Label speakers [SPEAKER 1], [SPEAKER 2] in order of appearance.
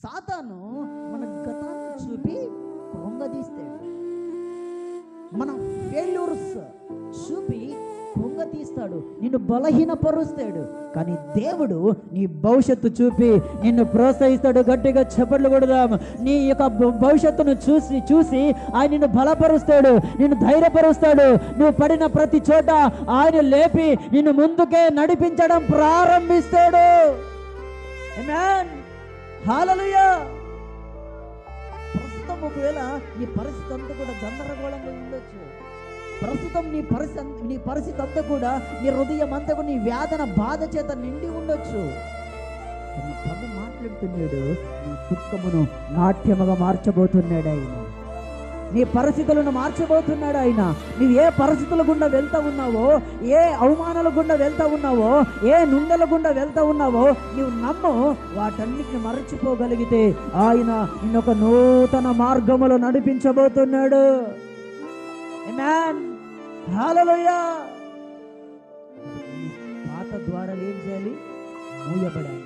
[SPEAKER 1] సాతాను మన గతాన్ని చూపి కృంగదీస్తాడు, మన ఫెయిల్యూర్స్ చూపి కృంగతీస్తాడు, నిన్ను బలహీనపరుస్తాడు. కానీ దేవుడు నీ భవిష్యత్తు చూపి నిన్ను ప్రోత్సహిస్తాడు. గట్టిగా చప్పట్లు కొడదాం. నీ యొక్క భవిష్యత్తును చూసి ఆయన నిన్ను బలపరుస్తాడు, నిన్ను ధైర్యపరుస్తాడు. నువ్వు పడిన ప్రతి చోట ఆయన లేపి నిన్ను ముందుకే నడిపించడం ప్రారంభిస్తాడు. ఆమేన్, హల్లెలూయా. ప్రస్తుతం ఒకవేళ నీ పరిస్థితి అంతా కూడా గందరగోళంగా ఉండొచ్చు. ప్రస్తుతం నీ పరిస్థితి అంతా కూడా, నీ హృదయం అంతా కూడా నీ వేదన బాధ చేత నిండి ఉండొచ్చు. ప్రభు మాట్లాడుతున్నాడు, నీ దుఃఖమును నాట్యముగా మార్చబోతున్నాడు ఆయన. నీ పరిస్థితులను మార్చబోతున్నాడు ఆయన. నువ్వు ఏ పరిస్థితుల గుండా వెళ్తా ఉన్నావో, ఏ అవమానాల గుండా వెళ్తా ఉన్నావో, ఏ నుండల గుండా వెళ్తా ఉన్నావో, నువ్వు నమ్ము. వాటన్నిటిని మరచిపోగలిగితే ఆయన నిన్నొక నూతన మార్గములో నడిపించబోతున్నాడు. ఆమేన్, హల్లెలూయా. పాత ద్వారాలు ఏం చేయాలి? మూయబడాలి.